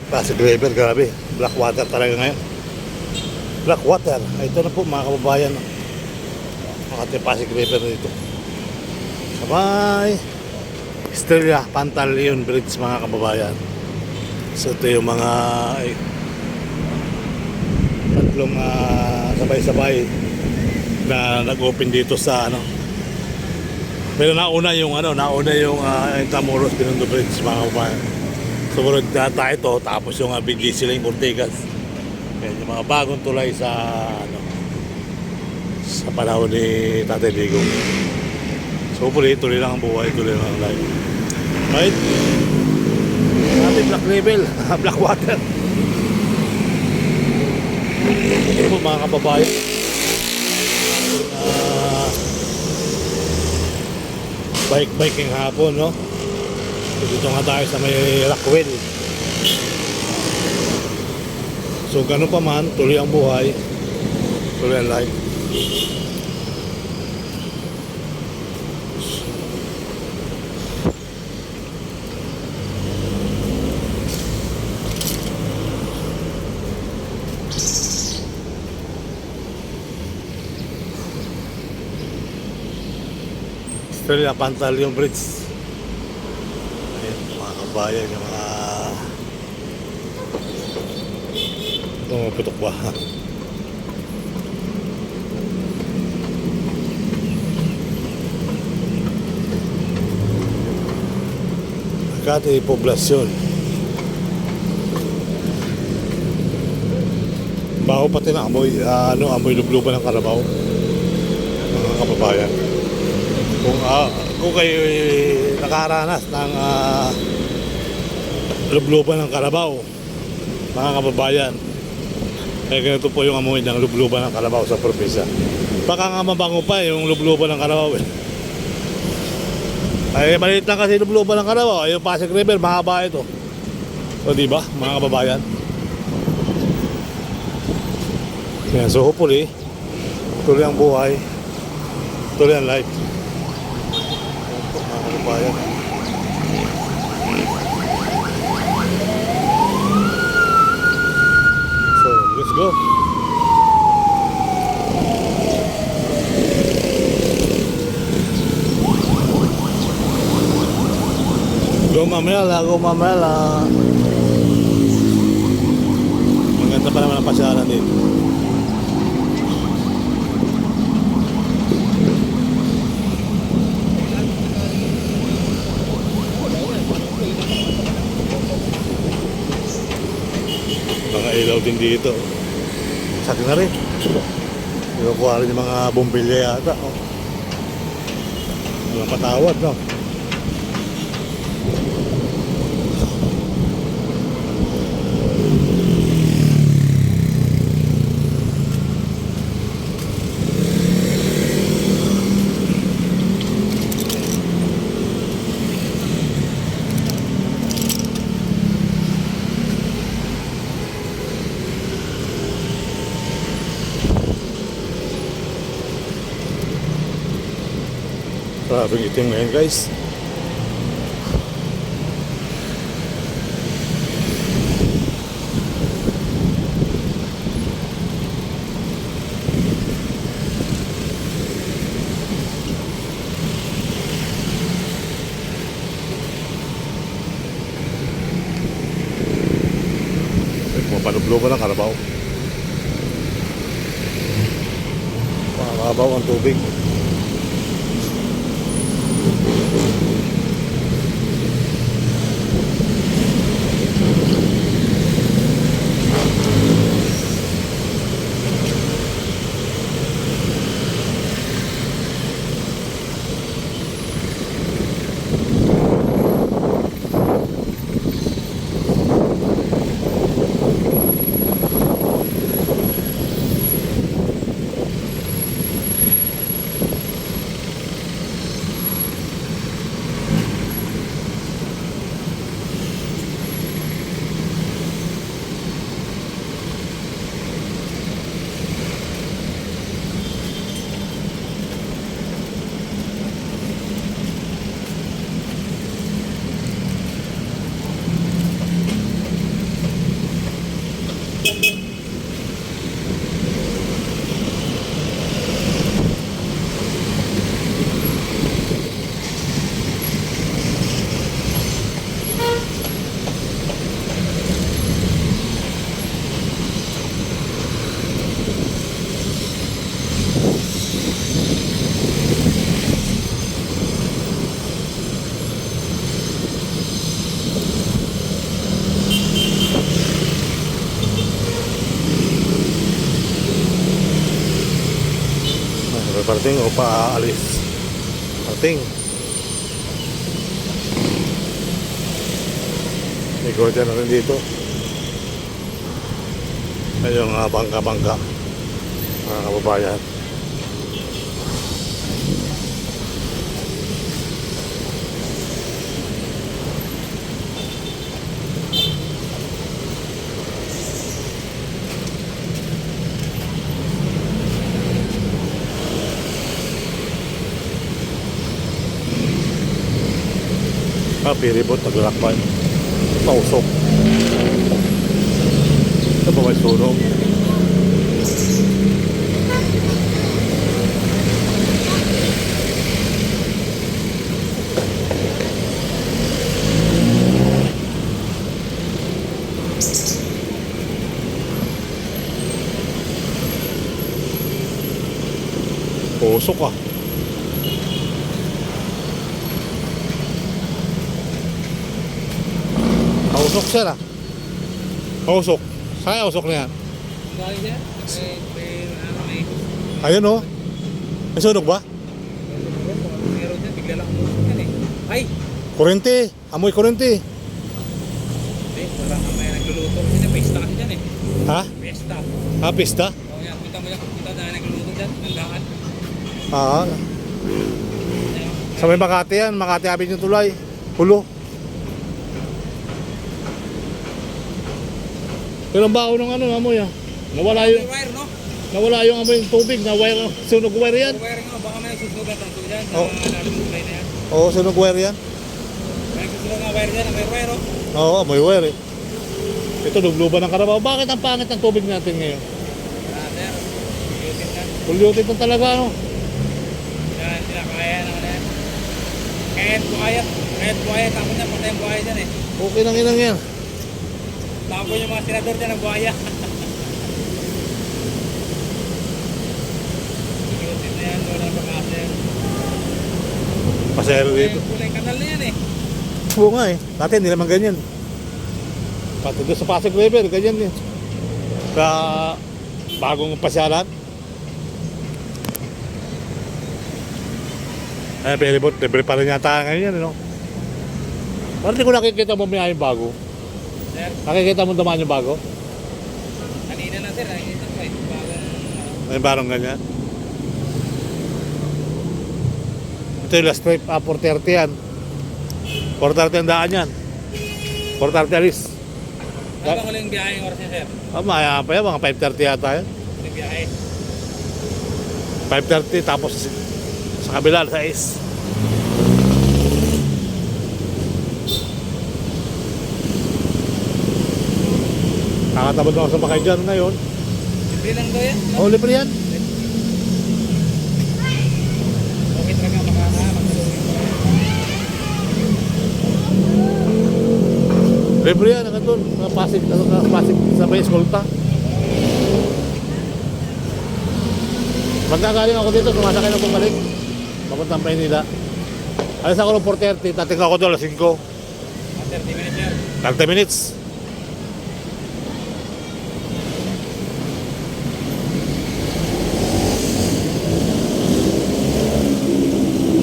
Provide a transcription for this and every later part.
Pasig River, grabe. Black water talaga ngayon. Black water. Ito na po mga kababayan. Makati Pasig River dito. Sabay. Estrella Pantaleon Bridge mga kababayan. So ito yung mga tatlong sabay-sabay na nag-open dito sa ano. Pero nauna yung Intramuros Binondo Bridge mga kababayan. Sumunod na tayo ito, tapos yung BGC Lane Ortigas. Yan, yung mga bagong tulay sa panahon ni Tatay Digong. So tuloy lang ang buhay, tuloy lang ang life. Right? Natin black level, black water. Ito po mga kababayan. Biking hapon, no? Dito nga tayo sa may Rockwell. So ganun pa man, tuloy ang buhay, tuloy ang life. Estrella Pantaleon Bridge. Bayan yung mga putok ba Makati poblasyon. Baho pati na amoy amoy lubluban ng Carabao mga kababayan. Kung kayo nakaranas ng lubluban ng Carabao mga kababayan, ganito po yung amoy ng lubluban ng Carabao sa probinsya. Baka nga mabango pa yung lubluban ng Carabao maliit lang kasi lubluban ng Carabao. Yung Pasig River mahaba ito, so diba mga kababayan. Yan, so hopefully tuloy ang buhay, tuloy ang life mga kababayan. Let's go. Go mamela. Maganda pa naman ang pasyalan dito. Mga ilaw din dito. Sa akin na rin. Iwakuha rin yung mga bombilya yata. Walang patawad, no? Grabing itim ngayon guys. Pumapanublo ng Carabao. Mababaw ang tubig. Parating o paalis. Parating. May gordya na rin dito. Ayun yung bangka-bangka. Mga kababayan. Piribot, naglakbay. Mausok. Ito ba may sunog? Usok ah. Usok sir ah. Usok. Saya usok na yan. Ayun oh. May sunog ba? Meron dyan, bigla lang umusok yan eh. Ay! Kurente. Amoy kurente. Hindi, parang may nagluluto kasi na pesta kasi dyan eh. Ha? Pesta. Ah, pista? O yan, punta mo yan. Punta na nagluluto dyan. Nandakan. Ah. Sa may Makati yan. Makati Avenue yung tulay. Hulo. Pero ang baho ng ano, amoy ah. Nawala yung, Wire no? nawala yung amoy ng tubig. Nawala, sunog wire yan. Wire nga, baka may susugat ang dyan. Sa Oh. lalong tulay na yan. Oo, sunog wire yan. May susugat nga wire dyan, may wire oh. Oo, amoy wire eh. Ito, lugluban ng Carabao. Bakit ang pangit ng tubig natin ngayon? Sir, yutin ka. Pulyutin pa talaga ano. Yan, hindi na kaya naman yan. Kahit buhaya, tapos na, patay ang buhaya dyan eh. Okay nang inang yan. Tapos yung mga senador dyan ang buhaya. Yutin na yan, wala pa kasi. Pasero dito. Kulay kanal na yan eh. Oo nga eh. Dati hindi naman ganyan. Pati doon sa Pasig River, ganyan din. Sa bagong pasyalan. Eh, ferryboat, libre pa rin yata ngayon yan, no? Parang di ko nakikita mo may yung bago. Sir, Nakikita mo naman yung bago? kanina na sir, nakikita ko eh. Bagong May barong ganyan. Ito yung last trip, 4:30 yan. 4:30 ang daan yan. 4:30 alis. ano bang huling biyaheng oras niya sir? Maya pa yan, mga 5:30 yata yan. Huling biyahe. 5:30 tapos sa kabila, sa is. Nakatabad ako sa bakay dyan ngayon. Libre lang daw yan. No? Oh, libre yan. Okay talaga makakatulungin ko. Libre yan, hanggang doon. Pasig sa may eskolta. Magkagaling ako dito, sumasakay na bumalik. Papuntang Maynila. Alas ako ng 4:30, tating ako doon alas 5. 30 minutes sir. 30 minutes.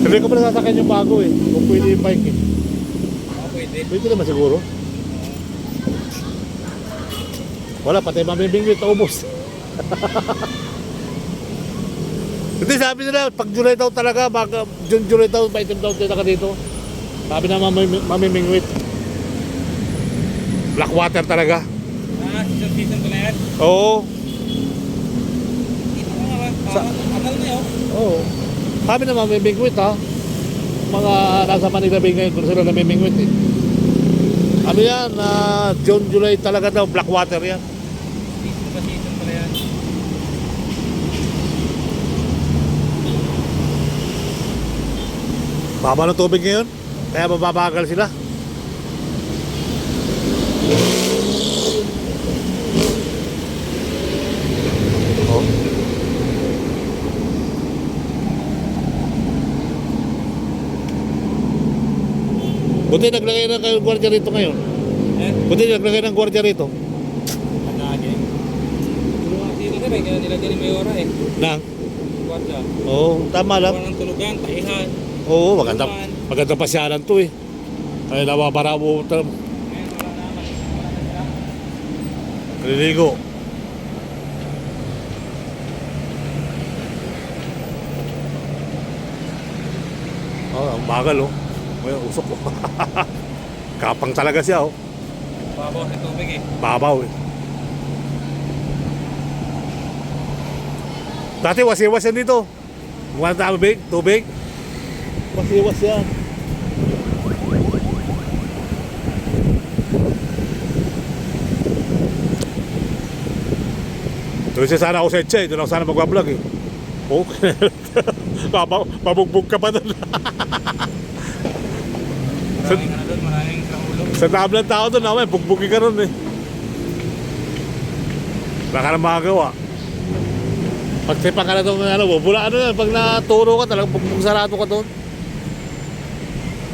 Hindi ko pala sasakyan yung bago eh. Kung pwede yung bike eh. Oo, pwede. Pwede naman siguro. Wala, pati mamibingwit, ubos. Hindi, sabi nila, pag July daw talaga, baka June, July daw, maitim daw talaga dito. Sabi na mamimingwit. Blackwater talaga. Season ko na yan. Oo. Ito ko nga ba? Anal na yun. Oo. Sabi na mamimingwit ha. Mga nasa Manila Bay ngayon, kung sila namimingwit eh. Ano yan, June, July talaga daw, Blackwater yan. Season pala yan. Baba ng tubig ngayon, kaya mababagal sila. Oh. Buti naglagay ng gwardiya rito ngayon. Eh, Buti naglagay ng gwardiya rito. nagagin. Pero nga dito sir, kaya nilagyan ni Mayora eh. Nang, siya. Oo, tama lang. Walang tulugan, taihan. Oo, maganda pasyalan to eh. Ay, nawabara mo. Ngayon, wala naman. Wala na sila. Naliligo. Oh, ang bagal oh. May usok oh. Kapang talaga siya oh. Babaw sa tubig eh. Babaw eh. Dati wasiwas yan dito. Mga tubig. Wasiwas yan. Doon siya sana ako sa Etche, doon ako sana magbablog eh. Okay. Mabugbog ka pa doon. Maraming ka na doon, maraming kahulog. Sa tablet tao doon, naman, bugbugin ka ron eh. Baka na makagawa. Pag sipa ka na doon, bula ano yan, pag naturo ka talagang bugbog sarado ka doon.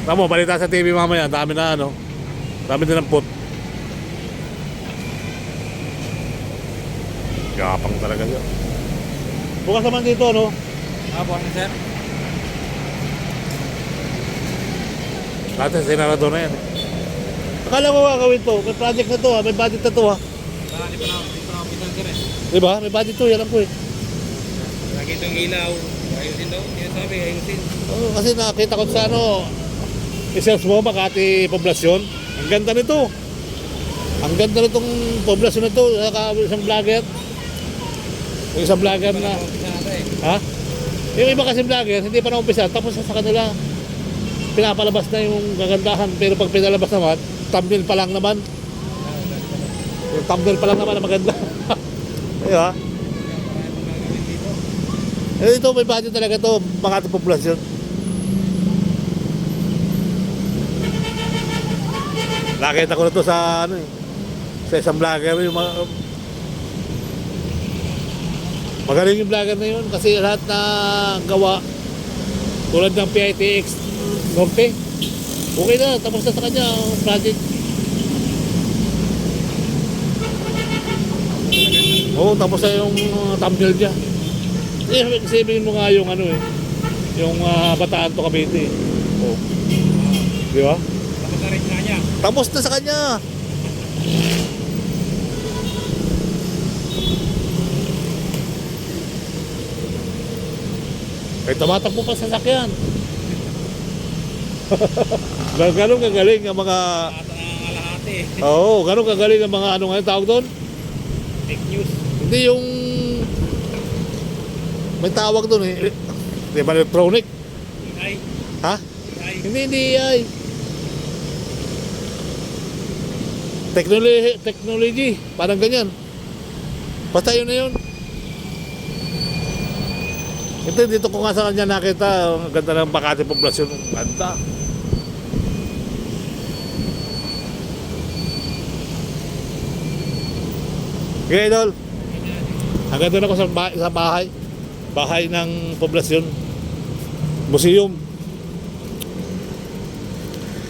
Tama, balita sa TV mamaya, dami na ano, dami din ng put. Gapang talaga siya. Bukas naman dito, no? Bukas na sir. Dati sinarado na yan. Akala ko gagawin to, may project na to ha, may budget na to ha. Di pa na opisan sir eh. Diba? May budget to, yan ang ko eh. Nakita yung ilaw, ayusin daw. Yan sabi, ayusin. Oo, kasi nakita ko sa ano, i-search mo, Makati Poblasyon. Ang ganda nito. Ang ganda nitong poblasyon na to. Isang vlogger. Yung isang vlogger na... Ha? Yung iba kasi vlogger, hindi pa na-umpisa. Tapos sa kanila, pinapalabas na yung gagandahan. Pero pag pinalabas naman, thumbnail pa lang naman. Yung thumbnail pa lang naman na maganda. Diba? Eh, ito may budget talaga to, Makati Poblasyon. Nakita ko na to sa ano eh, sa isang vlogger yung magaling yung vlogger na yun kasi lahat na gawa tulad ng PITX Norte okay na, tapos na sa kanya ang project. Oo, tapos na yung thumbnail niya. Sabihin mo nga yung ano eh, yung Bataan to Cavite eh. Oh. Di ba? Tapos na rin na niya. Tapos na sa kanya. Kahit tumatakbo pa sa sasakyan. Ganun kagaling ang mga... Lahat ng alahati eh. Oo, ganun kagaling ang mga ano nga yung tawag doon? Fake news. Hindi yung... May tawag doon eh. Di ba electronic? AI. Ha? AI. Hindi ay. Technology, parang ganyan. Basta yun na yun. Ito, dito ko nga sa kanya nakita, ang ganda ng Makati Poblasyon. Ganda. Okay, idol. Hanggang doon ako sa bahay. Bahay ng Poblasyon. Museum.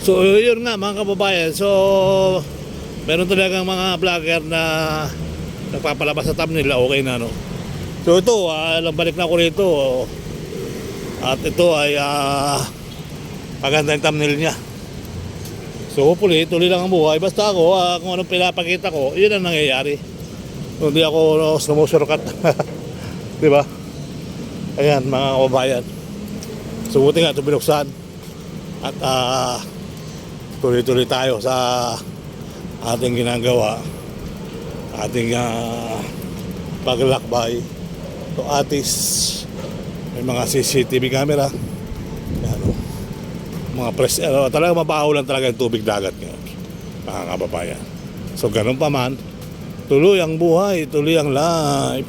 So, yun nga mga kababayan. So, meron talagang mga vlogger na nagpapalabas sa thumbnail, okay na no. So ito, balik na ako rito. At ito ay maganda yung thumbnail niya. So hopefully, tuloy lang ang buhay. Basta ako, kung anong pinapakita ko, yun ang nangyayari. Hindi ako sumusurkat. Diba? Ayan, mga kababayan. So buti nga ito binuksan. At tuloy-tuloy tayo sa ating ginagawa, ating paglakbay. So atis, may mga CCTV camera. Yan, mga press, talaga mabaho lang talaga yung tubig dagat ngayon, mga kababayan. So ganun pa man, tuloy ang buhay, tuloy ang life.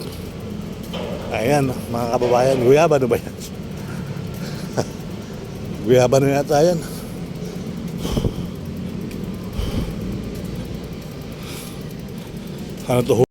Ayan, mga kababayan, guyaba na ba yan? Guyaba na yata yan. Ano to?